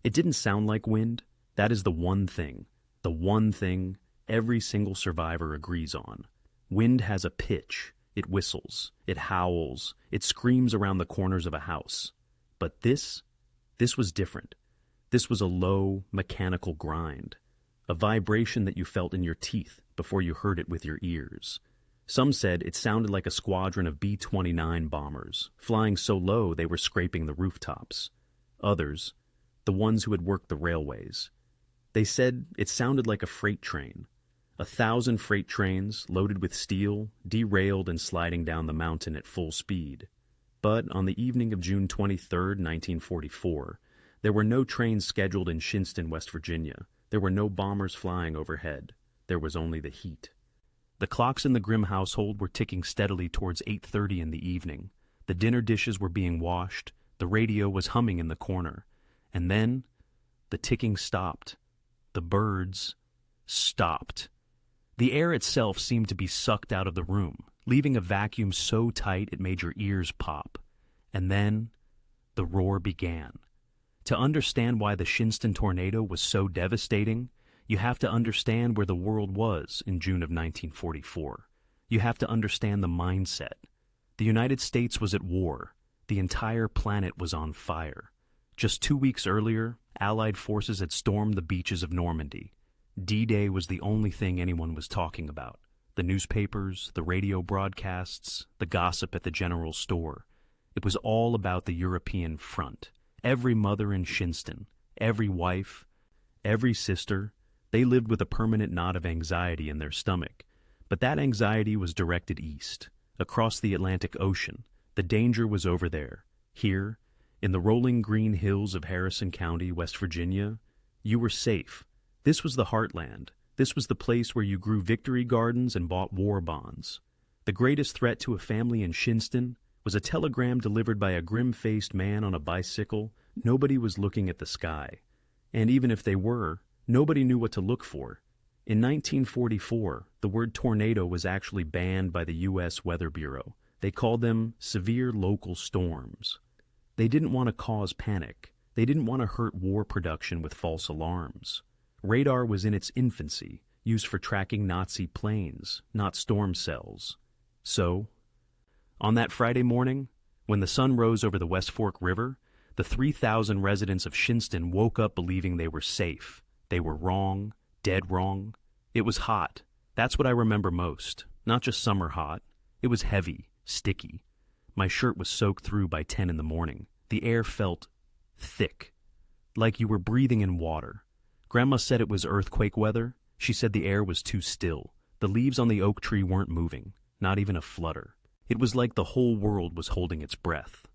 It didn't sound like wind. That is the one thing every single survivor agrees on. Wind has a pitch. It whistles, it howls, it screams around the corners of a house. But this was different. This was a low, mechanical grind, a vibration that you felt in your teeth before you heard it with your ears. Some said it sounded like a squadron of B-29 bombers, flying so low they were scraping the rooftops. Others, the ones who had worked the railways, they said it sounded like a freight train. 1,000 freight trains, loaded with steel, derailed and sliding down the mountain at full speed. But on the evening of June 23, 1944, there were no trains scheduled in Shinnston, West Virginia. There were no bombers flying overhead. There was only the heat. The clocks in the Grimm household were ticking steadily towards 8:30 in the evening. The dinner dishes were being washed. The radio was humming in the corner. And then, the ticking stopped. The birds stopped. The air itself seemed to be sucked out of the room, leaving a vacuum so tight it made your ears pop. And then, the roar began. To understand why the Shinnston tornado was so devastating, you have to understand where the world was in June of 1944. You have to understand the mindset. The United States was at war. The entire planet was on fire. Just 2 weeks earlier, Allied forces had stormed the beaches of Normandy. D-Day was the only thing anyone was talking about. The newspapers, the radio broadcasts, the gossip at the general store. It was all about the European front. Every mother in Shinnston, every wife, every sister, they lived with a permanent knot of anxiety in their stomach. But that anxiety was directed east, across the Atlantic Ocean. The danger was over there. Here, in the rolling green hills of Harrison County, West Virginia, you were safe. This was the heartland. This was the place where you grew victory gardens and bought war bonds. The greatest threat to a family in Shinnston was a telegram delivered by a grim-faced man on a bicycle. Nobody was looking at the sky. And even if they were, nobody knew what to look for. In 1944, the word tornado was actually banned by the U.S. Weather Bureau. They called them severe local storms. They didn't want to cause panic. They didn't want to hurt war production with false alarms. Radar was in its infancy, used for tracking Nazi planes, not storm cells. So, on that Friday morning, when the sun rose over the West Fork River, the 3,000 residents of Shinnston woke up believing they were safe. They were wrong, dead wrong. It was hot. That's what I remember most. Not just summer hot. It was heavy, sticky. My shirt was soaked through by 10 in the morning. The air felt thick, like you were breathing in water. Grandma said it was earthquake weather. She said the air was too still. The leaves on the oak tree weren't moving, not even a flutter. It was like the whole world was holding its breath.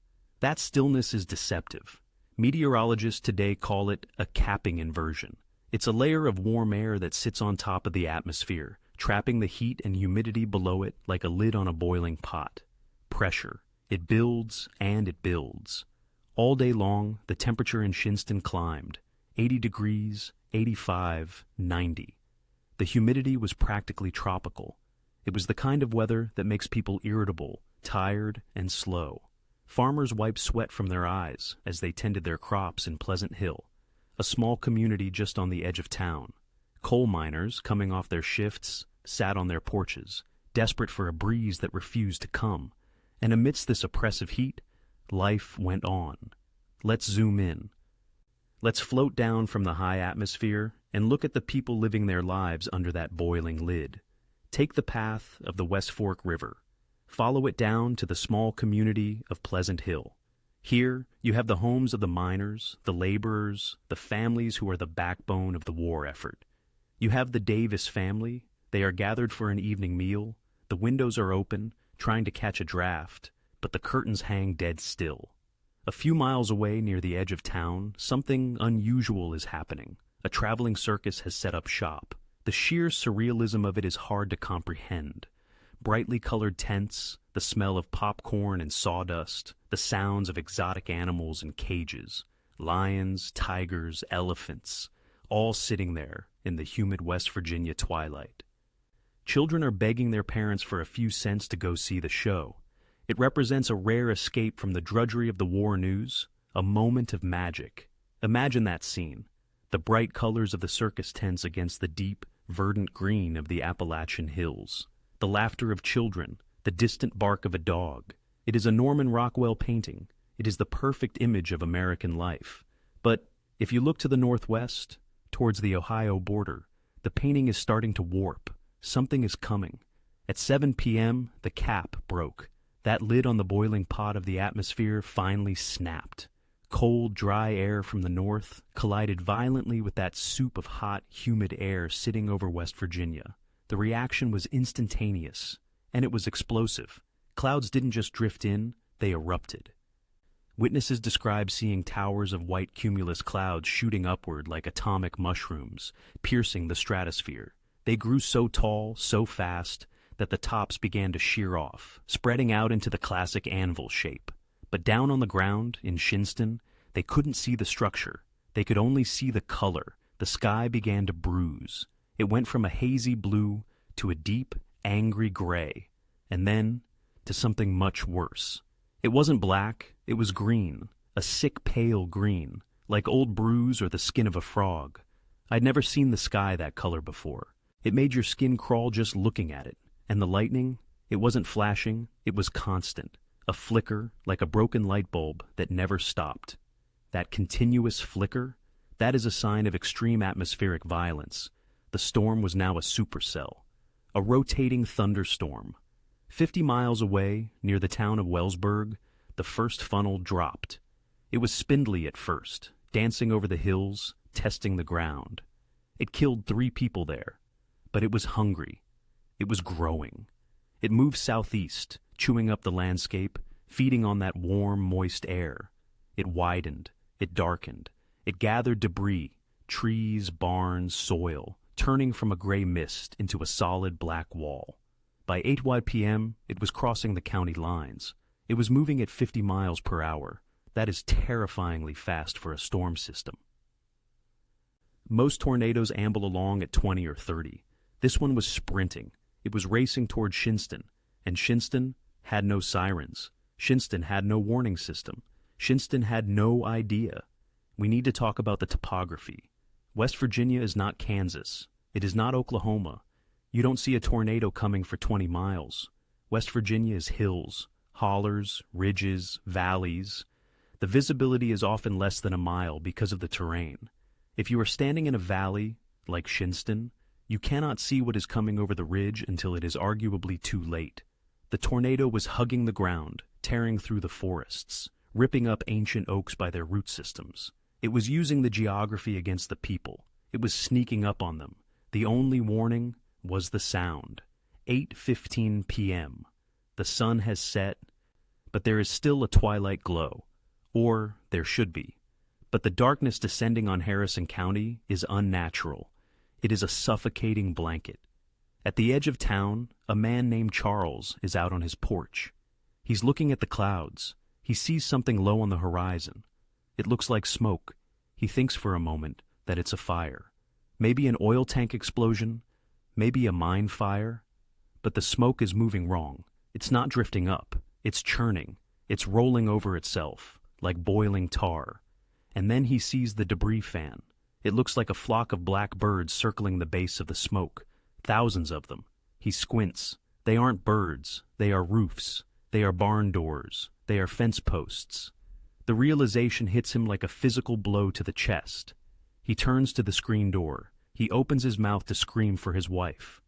That stillness is deceptive. Meteorologists today call it a capping inversion. It's a layer of warm air that sits on top of the atmosphere, trapping the heat and humidity below it like a lid on a boiling pot. Pressure. It builds and it builds. All day long, the temperature in Shinnston climbed. 80 degrees, 85, 90. The humidity was practically tropical. It was the kind of weather that makes people irritable, tired, and slow. Farmers wiped sweat from their eyes as they tended their crops in Pleasant Hill, a small community just on the edge of town. Coal miners, coming off their shifts, sat on their porches, desperate for a breeze that refused to come. And amidst this oppressive heat, life went on. Let's zoom in. Let's float down from the high atmosphere and look at the people living their lives under that boiling lid. Take the path of the West Fork River. Follow it down to the small community of Pleasant Hill. Here, you have the homes of the miners, the laborers, the families who are the backbone of the war effort. You have the Davis family. They are gathered for an evening meal. The windows are open, trying to catch a draft, but the curtains hang dead still. A few miles away near the edge of town, something unusual is happening. A traveling circus has set up shop. The sheer surrealism of it is hard to comprehend. Brightly colored tents, the smell of popcorn and sawdust, the sounds of exotic animals in cages, lions, tigers, elephants, all sitting there in the humid West Virginia twilight. Children are begging their parents for a few cents to go see the show. It represents a rare escape from the drudgery of the war news, a moment of magic, Imagine that scene. The bright colors of the circus tents against the deep, verdant green of the Appalachian hills. The laughter of children, the distant bark of a dog. It is a Norman Rockwell painting. It is the perfect image of American life. But if you look to the northwest, towards the Ohio border, the painting is starting to warp. Something is coming. At 7 p.m., the cap broke. That lid on the boiling pot of the atmosphere finally snapped. Cold, dry air from the north collided violently with that soup of hot, humid air sitting over West Virginia. The reaction was instantaneous, and it was explosive. Clouds didn't just drift in, they erupted. Witnesses describe seeing towers of white cumulus clouds shooting upward like atomic mushrooms, piercing the stratosphere. They grew so tall, so fast, that the tops began to shear off, spreading out into the classic anvil shape. But down on the ground, in Shinnston, they couldn't see the structure. They could only see the color. The sky began to bruise. It went from a hazy blue to a deep, angry gray, and then to something much worse. It wasn't black, it was green, a sick pale green, like old bruise or the skin of a frog. I'd never seen the sky that color before. It made your skin crawl just looking at it. And the lightning, it wasn't flashing, it was constant. A flicker, like a broken light bulb that never stopped. That continuous flicker, that is a sign of extreme atmospheric violence. The storm was now a supercell, a rotating thunderstorm. 50 miles away, near the town of Wellsburg, the first funnel dropped. It was spindly at first, dancing over the hills, testing the ground. It killed 3 people there, but it was hungry. It was growing. It moved southeast, chewing up the landscape, feeding on that warm, moist air. It widened. It darkened. It gathered debris, trees, barns, soil, turning from a gray mist into a solid black wall. By 8 p.m., it was crossing the county lines. It was moving at 50 miles per hour. That is terrifyingly fast for a storm system. Most tornadoes amble along at 20 or 30. This one was sprinting. It was racing toward Shinnston, and Shinnston had no sirens. Shinnston had no warning system. Shinnston had no idea. We need to talk about the topography. West Virginia is not Kansas. It is not Oklahoma. You don't see a tornado coming for 20 miles. West Virginia is hills, hollers, ridges, valleys. The visibility is often less than a mile because of the terrain. If you are standing in a valley, like Shinnston, you cannot see what is coming over the ridge until it is arguably too late. The tornado was hugging the ground, tearing through the forests, ripping up ancient oaks by their root systems. It was using the geography against the people. It was sneaking up on them. The only warning was the sound. 8:15 p.m. The sun has set, but there is still a twilight glow. Or there should be. But the darkness descending on Harrison County is unnatural. It is a suffocating blanket. At the edge of town, a man named Charles is out on his porch. He's looking at the clouds. He sees something low on the horizon. It looks like smoke. He thinks for a moment that it's a fire. Maybe an oil tank explosion, maybe a mine fire. But the smoke is moving wrong. It's not drifting up. It's churning. It's rolling over itself, like boiling tar. And then he sees the debris fan. It looks like a flock of black birds circling the base of the smoke. Thousands of them. He squints. They aren't birds. They are roofs. They are barn doors. They are fence posts. The realization hits him like a physical blow to the chest. He turns to the screen door. He opens his mouth to scream for his wife.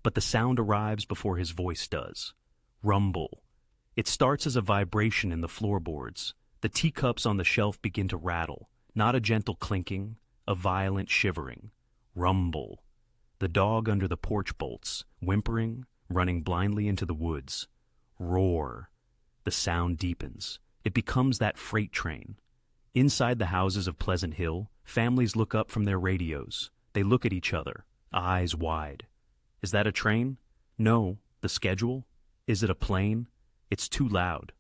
But the sound arrives before his voice does. Rumble. It starts as a vibration in the floorboards. The teacups on the shelf begin to rattle. Not a gentle clinking, a violent shivering. Rumble. The dog under the porch bolts, whimpering, running blindly into the woods. Roar. The sound deepens. It becomes that freight train. Inside the houses of Pleasant Hill, families look up from their radios. They look at each other, eyes wide. Is that a train? No. The schedule? Is it a plane? It's too loud.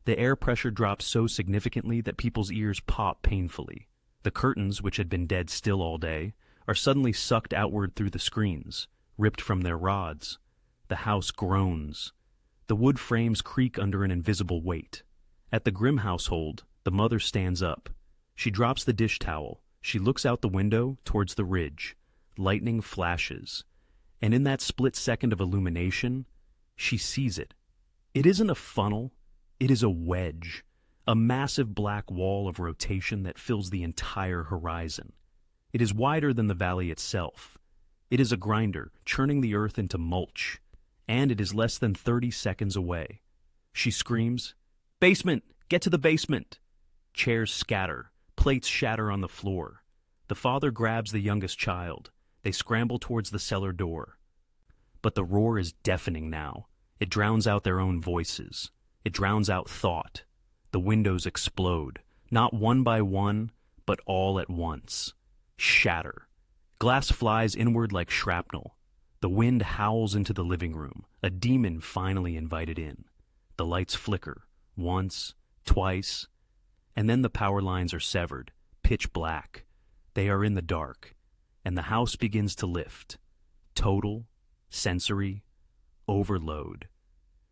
The air pressure drops so significantly that people's ears pop painfully. The curtains, which had been dead still all day, are suddenly sucked outward through the screens, ripped from their rods. The house groans. The wood frames creak under an invisible weight. At the Grimm household, the mother stands up. She drops the dish towel. She looks out the window towards the ridge. Lightning flashes. And in that split second of illumination, she sees it. It isn't a funnel. It is a wedge. A massive black wall of rotation that fills the entire horizon. It is wider than the valley itself. It is a grinder, churning the earth into mulch. And it is less than 30 seconds away. She screams, "Basement! Get to the basement!" Chairs scatter. Plates shatter on the floor. The father grabs the youngest child. They scramble towards the cellar door. But the roar is deafening now. It drowns out their own voices. It drowns out thought. The windows explode, not one by one, but all at once. Shatter. Glass flies inward like shrapnel. The wind howls into the living room, a demon finally invited in. The lights flicker, once, twice, and then the power lines are severed, pitch black. They are in the dark, and the house begins to lift. Total, sensory, overload.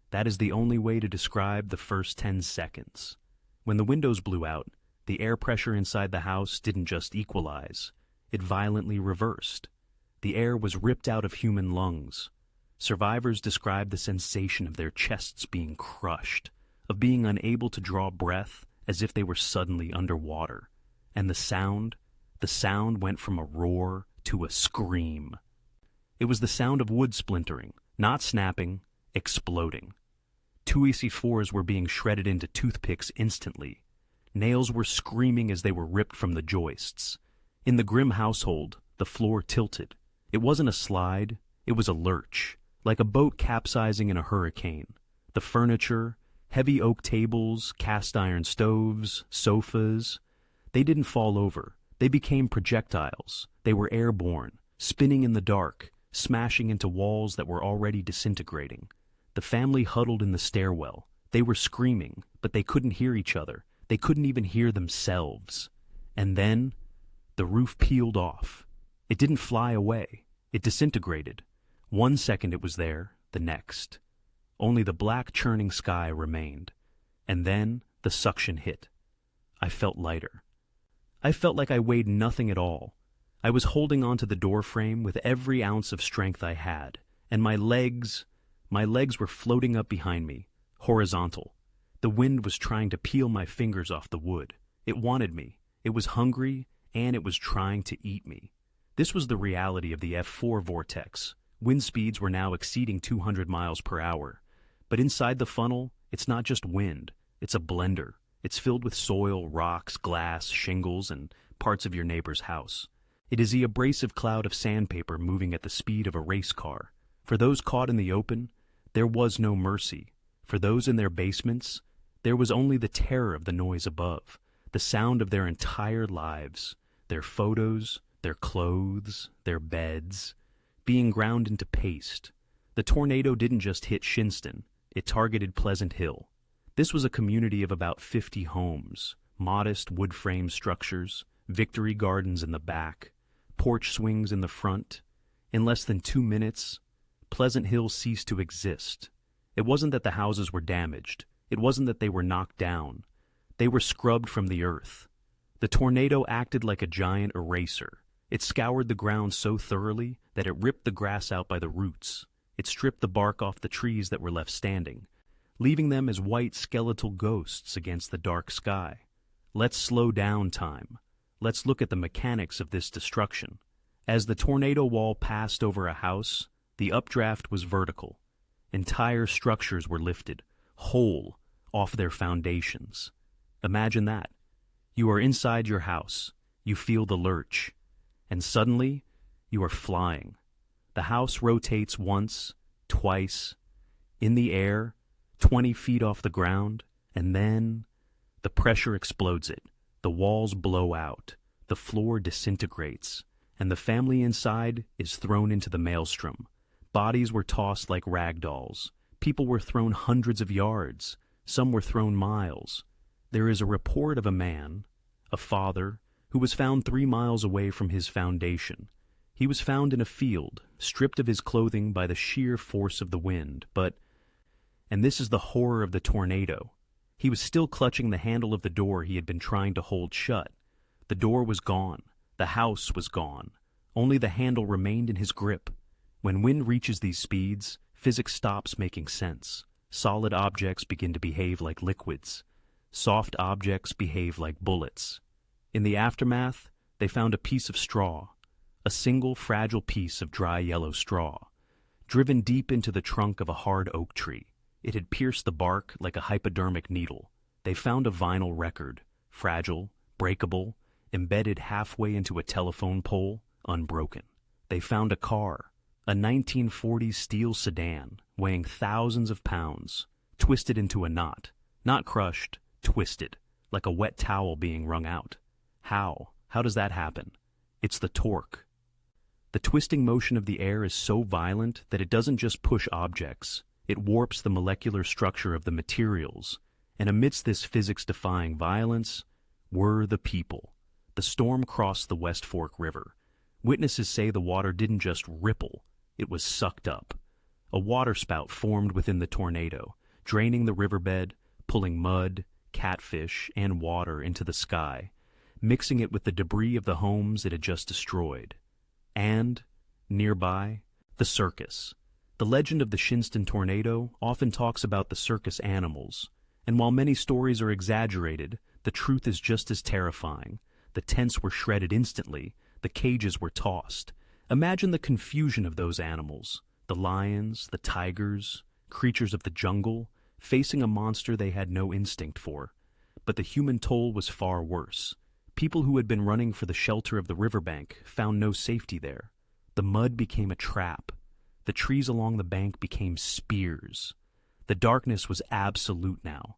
That is the only way to describe the first 10 seconds. When the windows blew out, the air pressure inside the house didn't just equalize, it violently reversed. The air was ripped out of human lungs. Survivors described the sensation of their chests being crushed, of being unable to draw breath as if they were suddenly underwater. And the sound went from a roar to a scream. It was the sound of wood splintering, not snapping, exploding. 2EC4s were being shredded into toothpicks instantly. Nails were screaming as they were ripped from the joists. In the grim household, the floor tilted. It wasn't a slide, it was a lurch, like a boat capsizing in a hurricane. The furniture, heavy oak tables, cast iron stoves, sofas, they didn't fall over. They became projectiles. They were airborne, spinning in the dark, smashing into walls that were already disintegrating. The family huddled in the stairwell. They were screaming, but they couldn't hear each other. They couldn't even hear themselves. And then, the roof peeled off. It didn't fly away. It disintegrated. 1 second it was there, the next. Only the black churning sky remained. And then, the suction hit. I felt lighter. I felt like I weighed nothing at all. I was holding onto the door frame with every ounce of strength I had, and my legs were floating up behind me, horizontal. The wind was trying to peel my fingers off the wood. It wanted me. It was hungry, and it was trying to eat me. This was the reality of the F4 vortex. Wind speeds were now exceeding 200 miles per hour. But inside the funnel, it's not just wind. It's a blender. It's filled with soil, rocks, glass, shingles, and parts of your neighbor's house. It is the abrasive cloud of sandpaper moving at the speed of a race car. For those caught in the open, there was no mercy. For those in their basements, there was only the terror of the noise above, the sound of their entire lives, their photos, their clothes, their beds, being ground into paste. The tornado didn't just hit Shinnston, it targeted Pleasant Hill. This was a community of about 50 homes, modest wood frame structures, victory gardens in the back, porch swings in the front. In less than 2 minutes, Pleasant Hill ceased to exist. It wasn't that the houses were damaged. It wasn't that they were knocked down. They were scrubbed from the earth. The tornado acted like a giant eraser. It scoured the ground so thoroughly that it ripped the grass out by the roots. It stripped the bark off the trees that were left standing, leaving them as white skeletal ghosts against the dark sky. Let's slow down time. Let's look at the mechanics of this destruction. As the tornado wall passed over a house, the updraft was vertical. Entire structures were lifted, whole, off their foundations. Imagine that. You are inside your house. You feel the lurch. And suddenly, you are flying. The house rotates once, twice, in the air, 20 feet off the ground, and then the pressure explodes it. The walls blow out. The floor disintegrates. And the family inside is thrown into the maelstrom. Bodies were tossed like rag dolls. People were thrown hundreds of yards. Some were thrown miles. There is a report of a man, a father, who was found 3 miles away from his foundation. He was found in a field, stripped of his clothing by the sheer force of the wind, and this is the horror of the tornado, he was still clutching the handle of the door he had been trying to hold shut. The door was gone. The house was gone. Only the handle remained in his grip. When wind reaches these speeds, physics stops making sense. Solid objects begin to behave like liquids. Soft objects behave like bullets. In the aftermath, they found a piece of straw, a single fragile piece of dry yellow straw, driven deep into the trunk of a hard oak tree. It had pierced the bark like a hypodermic needle. They found a vinyl record, fragile, breakable, embedded halfway into a telephone pole, unbroken. They found a car, a 1940s steel sedan, weighing thousands of pounds, twisted into a knot, not crushed, twisted, like a wet towel being wrung out. How? How does that happen? It's the torque. The twisting motion of the air is so violent that it doesn't just push objects, it warps the molecular structure of the materials, and amidst this physics-defying violence were the people. The storm crossed the West Fork River. Witnesses say the water didn't just ripple, it was sucked up. A waterspout formed within the tornado, draining the riverbed, pulling mud, catfish, and water into the sky, mixing it with the debris of the homes it had just destroyed. And, nearby, the circus. The legend of the Shinnston tornado often talks about the circus animals, and while many stories are exaggerated, the truth is just as terrifying. The tents were shredded instantly, the cages were tossed. Imagine the confusion of those animals, the lions, the tigers, creatures of the jungle, facing a monster they had no instinct for. But the human toll was far worse. People who had been running for the shelter of the riverbank found no safety there. The mud became a trap. The trees along the bank became spears. The darkness was absolute now.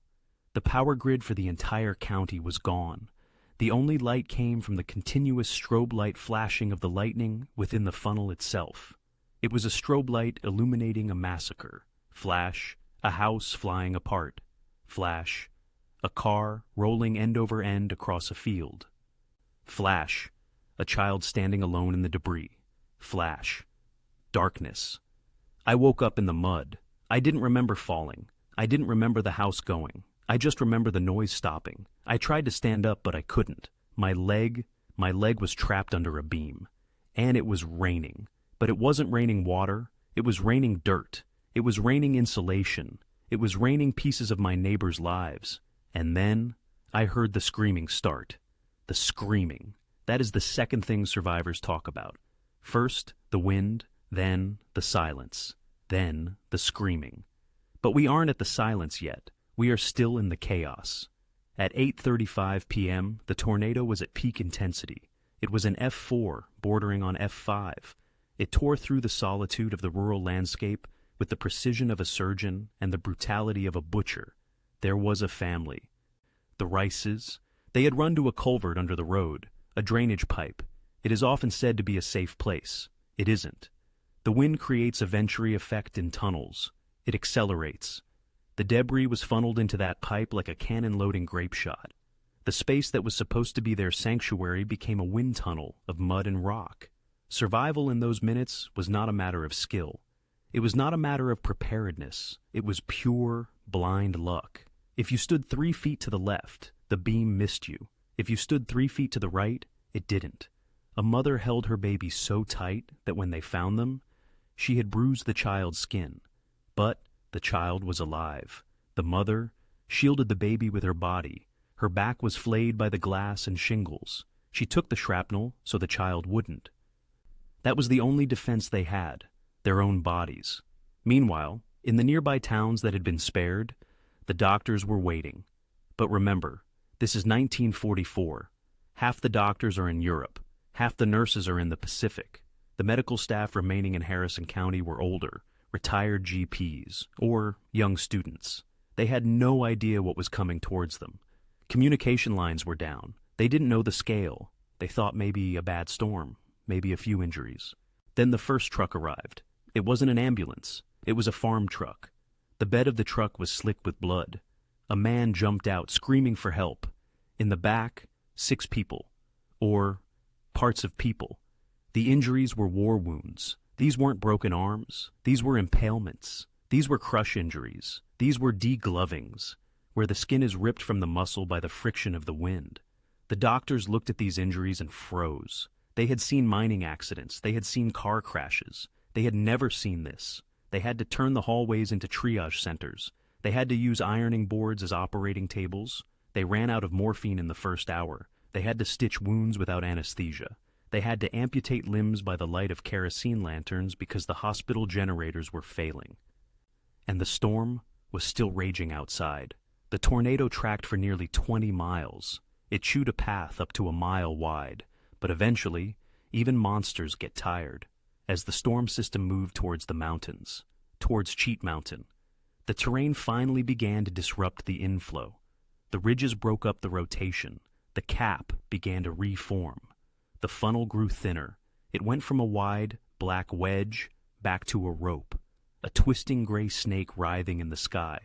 The power grid for the entire county was gone. The only light came from the continuous strobe light flashing of the lightning within the funnel itself. It was a strobe light illuminating a massacre. Flash, a house flying apart. Flash, a car rolling end over end across a field. Flash, a child standing alone in the debris. Flash, darkness. I woke up in the mud. I didn't remember falling. I didn't remember the house going. I just remember the noise stopping. I tried to stand up, but I couldn't. My leg was trapped under a beam. And it was raining. But it wasn't raining water. It was raining dirt. It was raining insulation. It was raining pieces of my neighbors' lives. And then I heard the screaming start. The screaming. That is the second thing survivors talk about. First, the wind, then the silence, then the screaming. But we aren't at the silence yet. We are still in the chaos. At 8:35 p.m., the tornado was at peak intensity. It was an F4, bordering on F5. It tore through the solitude of the rural landscape with the precision of a surgeon and the brutality of a butcher. There was a family. The Rices. They had run to a culvert under the road, a drainage pipe. It is often said to be a safe place. It isn't. The wind creates a Venturi effect in tunnels. It accelerates. The debris was funneled into that pipe like a cannon loading grape shot. The space that was supposed to be their sanctuary became a wind tunnel of mud and rock. Survival in those minutes was not a matter of skill. It was not a matter of preparedness. It was pure, blind luck. If you stood 3 feet to the left, the beam missed you. If you stood 3 feet to the right, it didn't. A mother held her baby so tight that when they found them, she had bruised the child's skin. But the child was alive. The mother shielded the baby with her body. Her back was flayed by the glass and shingles. She took the shrapnel so the child wouldn't. That was the only defense they had, their own bodies. Meanwhile, in the nearby towns that had been spared, the doctors were waiting. But remember, this is 1944. Half the doctors are in Europe. Half the nurses are in the Pacific. The medical staff remaining in Harrison County were older, retired GPs, or young students. They had no idea what was coming towards them. Communication lines were down. They didn't know the scale. They thought maybe a bad storm, maybe a few injuries. Then the first truck arrived. It wasn't an ambulance. It was a farm truck. The bed of the truck was slick with blood. A man jumped out, screaming for help. In the back, 6 people. Or parts of people. The injuries were war wounds. These weren't broken arms. These were impalements. These were crush injuries. These were deglovings, where the skin is ripped from the muscle by the friction of the wind. The doctors looked at these injuries and froze. They had seen mining accidents. They had seen car crashes. They had never seen this. They had to turn the hallways into triage centers. They had to use ironing boards as operating tables. They ran out of morphine in the first hour. They had to stitch wounds without anesthesia. They had to amputate limbs by the light of kerosene lanterns because the hospital generators were failing. And the storm was still raging outside. The tornado tracked for nearly 20 miles. It chewed a path up to a mile wide. But eventually, even monsters get tired. As the storm system moved towards the mountains, towards Cheat Mountain, the terrain finally began to disrupt the inflow. The ridges broke up the rotation. The cap began to reform. The funnel grew thinner. It went from a wide, black wedge back to a rope, a twisting gray snake writhing in the sky.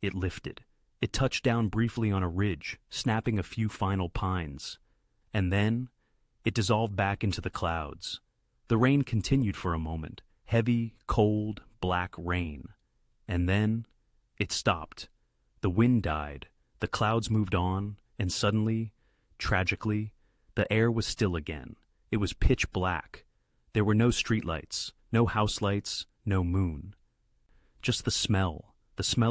It lifted. It touched down briefly on a ridge, snapping a few final pines. And then, it dissolved back into the clouds. The rain continued for a moment, heavy, cold, black rain. And then, it stopped. The wind died. The clouds moved on, and suddenly, tragically, the air was still again. It was pitch black. There were no streetlights, no house lights, no moon. Just the smell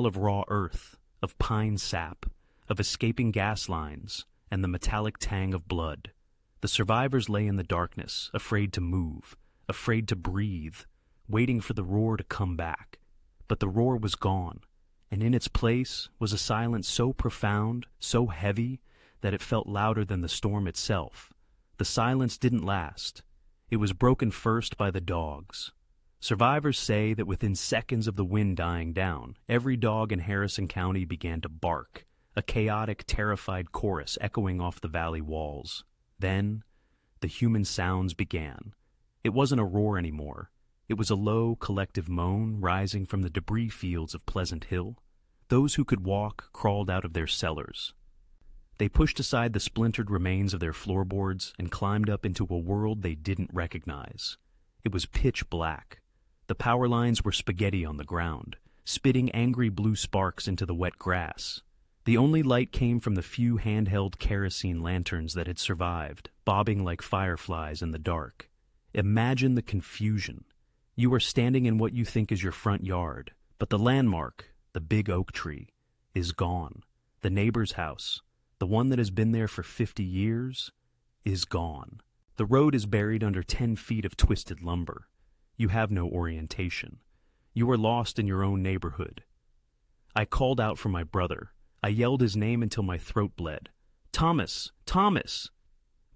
of raw earth, of pine sap, of escaping gas lines, and the metallic tang of blood. The survivors lay in the darkness, afraid to move, afraid to breathe, waiting for the roar to come back. But the roar was gone, and in its place was a silence so profound, so heavy, that it felt louder than the storm itself. The silence didn't last. It was broken first by the dogs. Survivors say that within seconds of the wind dying down, every dog in Harrison County began to bark, a chaotic, terrified chorus echoing off the valley walls. Then, the human sounds began. It wasn't a roar anymore. It was a low, collective moan rising from the debris fields of Pleasant Hill. Those who could walk crawled out of their cellars. They pushed aside the splintered remains of their floorboards and climbed up into a world they didn't recognize. It was pitch black. The power lines were spaghetti on the ground, spitting angry blue sparks into the wet grass. The only light came from the few handheld kerosene lanterns that had survived, bobbing like fireflies in the dark. Imagine the confusion. You are standing in what you think is your front yard, but the landmark, the big oak tree, is gone. The neighbor's house, the one that has been there for 50 years, is gone. The road is buried under 10 feet of twisted lumber. You have no orientation. You are lost in your own neighborhood. I called out for my brother. I yelled his name until my throat bled. Thomas! Thomas!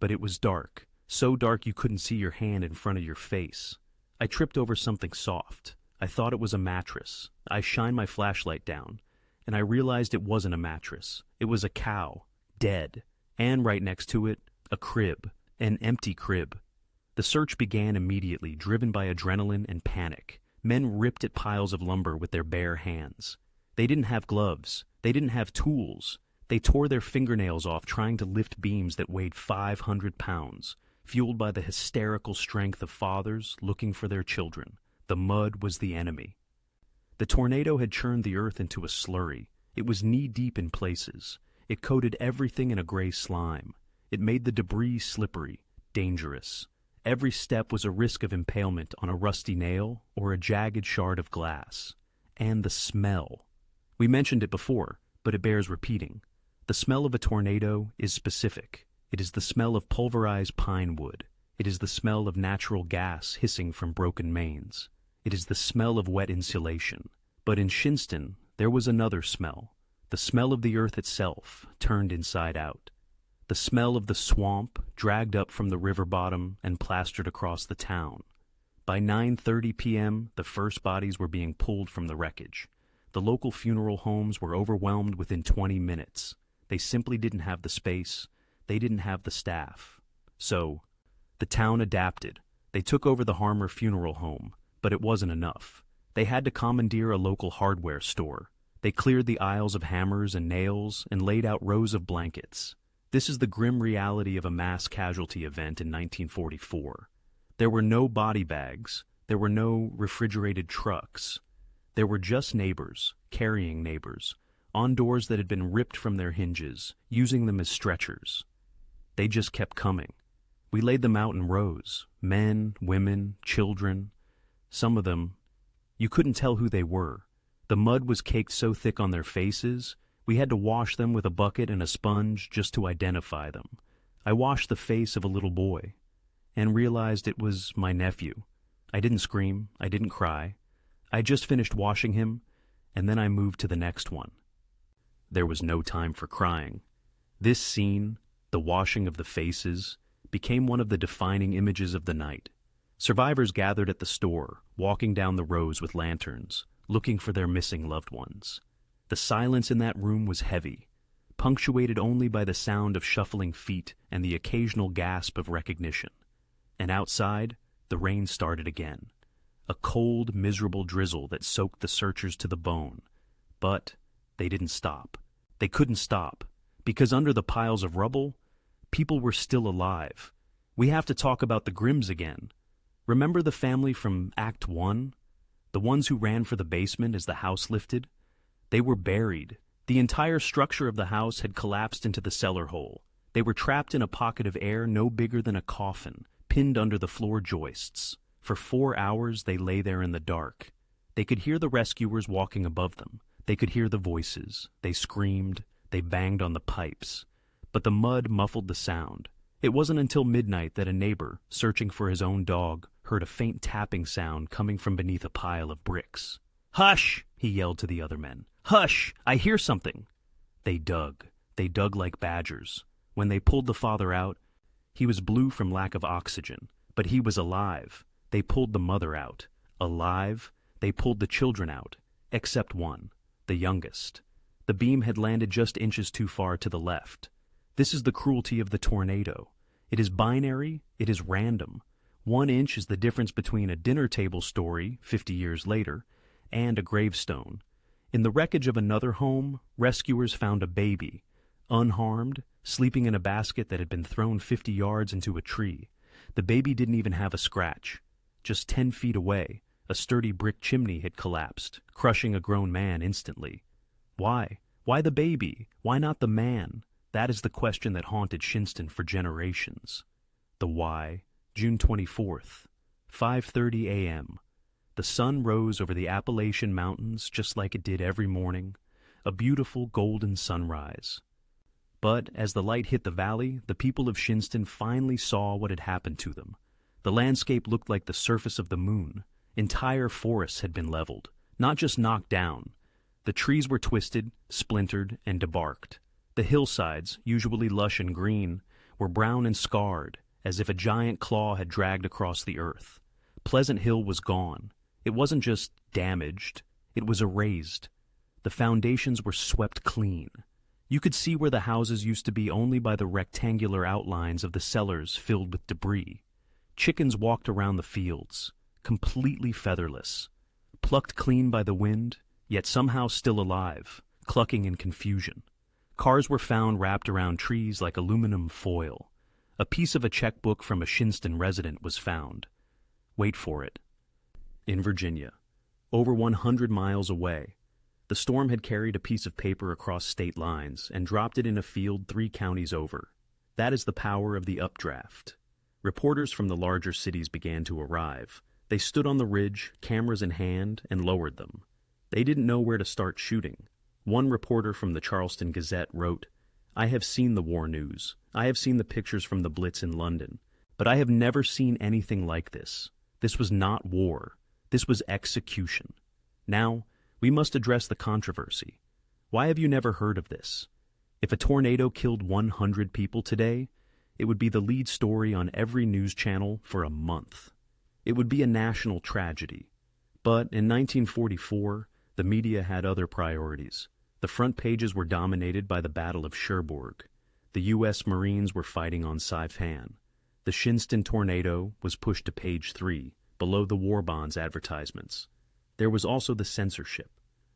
But it was dark, so dark you couldn't see your hand in front of your face. I tripped over something soft. I thought it was a mattress. I shined my flashlight down, and I realized it wasn't a mattress. It was a cow, dead, and right next to it, a crib, an empty crib. The search began immediately, driven by adrenaline and panic. Men ripped at piles of lumber with their bare hands. They didn't have gloves. They didn't have tools. They tore their fingernails off trying to lift beams that weighed 500 pounds, fueled by the hysterical strength of fathers looking for their children. The mud was the enemy. The tornado had churned the earth into a slurry. It was knee-deep in places. It coated everything in a gray slime. It made the debris slippery, dangerous. Every step was a risk of impalement on a rusty nail or a jagged shard of glass. And the smell. We mentioned it before, but it bears repeating. The smell of a tornado is specific. It is the smell of pulverized pine wood. It is the smell of natural gas hissing from broken mains. It is the smell of wet insulation. But in Shinnston, there was another smell. The smell of the earth itself, turned inside out. The smell of the swamp, dragged up from the river bottom and plastered across the town. By 9:30 p.m., the first bodies were being pulled from the wreckage. The local funeral homes were overwhelmed within 20 minutes. They simply didn't have the space. They didn't have the staff. So, the town adapted. They took over the Harmer Funeral Home, but it wasn't enough. They had to commandeer a local hardware store. They cleared the aisles of hammers and nails and laid out rows of blankets. This is the grim reality of a mass casualty event in 1944. There were no body bags. There were no refrigerated trucks. There were just neighbors, carrying neighbors, on doors that had been ripped from their hinges, using them as stretchers. They just kept coming. We laid them out in rows, men, women, children. Some of them, you couldn't tell who they were. The mud was caked so thick on their faces, we had to wash them with a bucket and a sponge just to identify them. I washed the face of a little boy and realized it was my nephew. I didn't scream, I didn't cry. I just finished washing him, and then I moved to the next one. There was no time for crying. This scene, the washing of the faces, became one of the defining images of the night. Survivors gathered at the store, walking down the rows with lanterns, looking for their missing loved ones. The silence in that room was heavy, punctuated only by the sound of shuffling feet and the occasional gasp of recognition. And outside, the rain started again. A cold, miserable drizzle that soaked the searchers to the bone. But they didn't stop. They couldn't stop, because under the piles of rubble, people were still alive. We have to talk about the Grimms again. Remember the family from Act 1? The ones who ran for the basement as the house lifted? They were buried. The entire structure of the house had collapsed into the cellar hole. They were trapped in a pocket of air no bigger than a coffin, pinned under the floor joists. For 4 hours they lay there in the dark. They could hear the rescuers walking above them. They could hear the voices. They screamed. They banged on the pipes. But the mud muffled the sound. It wasn't until midnight that a neighbor, searching for his own dog, heard a faint tapping sound coming from beneath a pile of bricks. "Hush!" he yelled to the other men. "Hush! I hear something!" They dug. They dug like badgers. When they pulled the father out, he was blue from lack of oxygen, but he was alive. They pulled the mother out. Alive. They pulled the children out, except one, the youngest. The beam had landed just inches too far to the left. This is the cruelty of the tornado. It is binary, it is random. 1 inch is the difference between a dinner table story 50 years later and a gravestone. In the wreckage of another home, rescuers found a baby, unharmed, sleeping in a basket that had been thrown 50 yards into a tree. The baby didn't even have a scratch. Just 10 feet away, a sturdy brick chimney had collapsed, crushing a grown man instantly. Why? Why the baby? Why not the man? That is the question that haunted Shinnston for generations. The why, June 24th, 5:30 a.m. The sun rose over the Appalachian Mountains just like it did every morning, a beautiful golden sunrise. But as the light hit the valley, the people of Shinnston finally saw what had happened to them. The landscape looked like the surface of the moon. Entire forests had been leveled, not just knocked down. The trees were twisted, splintered, and debarked. The hillsides, usually lush and green, were brown and scarred, as if a giant claw had dragged across the earth. Pleasant Hill was gone. It wasn't just damaged, it was erased. The foundations were swept clean. You could see where the houses used to be only by the rectangular outlines of the cellars filled with debris. Chickens walked around the fields, completely featherless, plucked clean by the wind, yet somehow still alive, clucking in confusion. Cars were found wrapped around trees like aluminum foil. A piece of a checkbook from a Shinnston resident was found. Wait for it. In Virginia, over 100 miles away, the storm had carried a piece of paper across state lines and dropped it in a field 3 counties over. That is the power of the updraft. Reporters from the larger cities began to arrive. They stood on the ridge, cameras in hand, and lowered them. They didn't know where to start shooting. One reporter from the Charleston Gazette wrote, "I have seen the war news. I have seen the pictures from the Blitz in London. But I have never seen anything like this. This was not war. This was execution. Now, we must address the controversy. Why have you never heard of this? If a tornado killed 100 people today, it would be the lead story on every news channel for a month. It would be a national tragedy. But in 1944, the media had other priorities. The front pages were dominated by the Battle of Cherbourg. The U.S. Marines were fighting on Saipan. The Shinnston tornado was pushed to page 3, below the war bonds advertisements. There was also the censorship.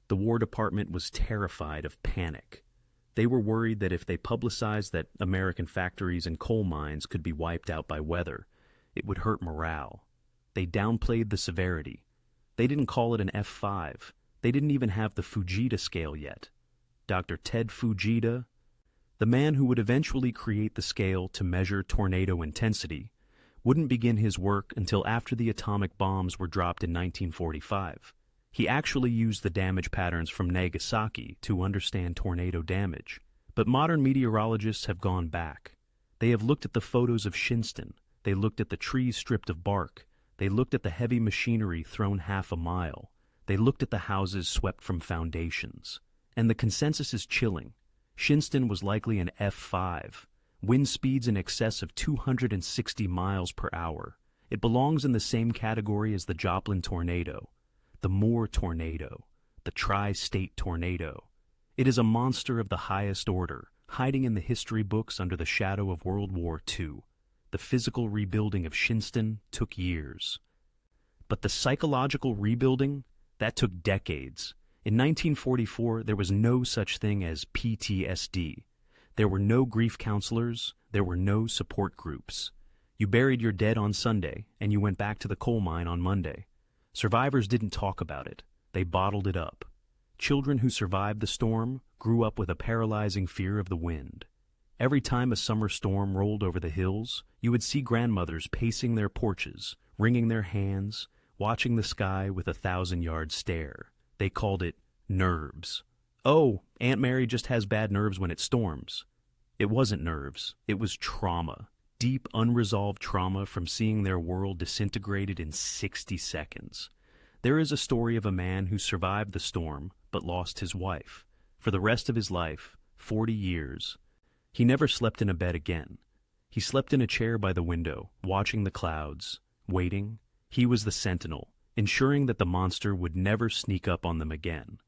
The War Department was terrified of panic. They were worried that if they publicized that American factories and coal mines could be wiped out by weather, it would hurt morale. They downplayed the severity. They didn't call it an F5. They didn't even have the Fujita scale yet. Dr. Ted Fujita, The man who would eventually create the scale to measure tornado intensity wouldn't begin his work until after the atomic bombs were dropped in 1945. He actually used the damage patterns from Nagasaki to understand tornado damage. But modern meteorologists have gone back. They have looked at the photos of Shinnston. They looked at the trees stripped of bark. They looked at the heavy machinery thrown half a mile. They looked at the houses swept from foundations. And the consensus is chilling. Shinnston was likely an F5, wind speeds in excess of 260 miles per hour. It belongs in the same category as the Joplin tornado, the Moore tornado, the tri-state tornado. It is a monster of the highest order, hiding in the history books under the shadow of World War II. The physical rebuilding of Shinnston took years. But the psychological rebuilding, that took decades. In 1944, there was no such thing as PTSD. There were no grief counselors. There were no support groups. You buried your dead on Sunday, and you went back to the coal mine on Monday. Survivors didn't talk about it. They bottled it up. Children who survived the storm grew up with a paralyzing fear of the wind. Every time a summer storm rolled over the hills, you would see grandmothers pacing their porches, wringing their hands, watching the sky with a 1,000-yard stare. They called it nerves. Oh, Aunt Mary just has bad nerves when it storms. It wasn't nerves. It was trauma. Deep, unresolved trauma from seeing their world disintegrated in 60 seconds. There is a story of a man who survived the storm but lost his wife. For the rest of his life, 40 years, he never slept in a bed again. He slept in a chair by the window, watching the clouds, waiting. He was the sentinel, ensuring that the monster would never sneak up on them again.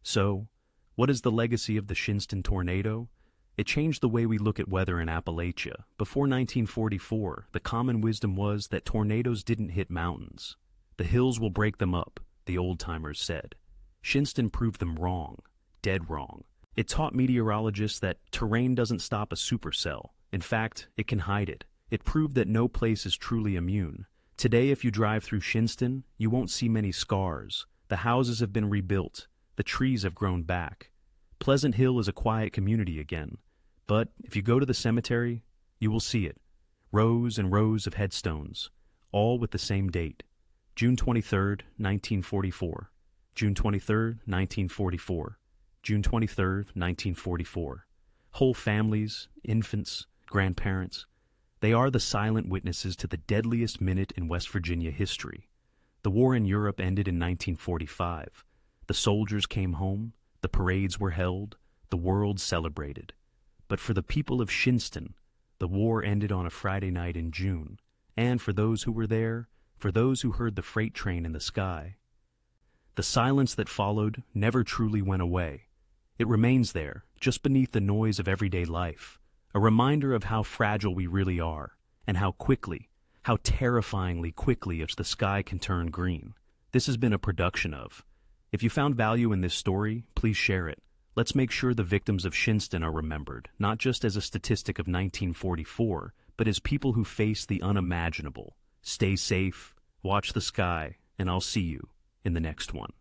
So, what is the legacy of the Shinnston tornado? It changed the way we look at weather in Appalachia. Before 1944, the common wisdom was that tornadoes didn't hit mountains. The hills will break them up, the old-timers said. Shinnston proved them wrong, dead wrong. It taught meteorologists that terrain doesn't stop a supercell. In fact, it can hide it. It proved that no place is truly immune. Today, if you drive through Shinnston, you won't see many scars. The houses have been rebuilt. The trees have grown back. Pleasant Hill is a quiet community again. But if you go to the cemetery, you will see it. Rows and rows of headstones, all with the same date. June 23rd, 1944. June 23rd, 1944. June 23rd, 1944. Whole families, infants, grandparents. They are the silent witnesses to the deadliest minute in West Virginia history. The war in Europe ended in 1945. The soldiers came home, the parades were held, the world celebrated. But for the people of Shinnston, the war ended on a Friday night in June, and for those who were there, for those who heard the freight train in the sky. The silence that followed never truly went away. It remains there, just beneath the noise of everyday life, a reminder of how fragile we really are, and how quickly, how terrifyingly quickly the sky can turn green. This has been a production of. If you found value in this story, please share it. Let's make sure the victims of Shinnston are remembered, not just as a statistic of 1944, but as people who face the unimaginable. Stay safe, watch the sky, and I'll see you in the next one.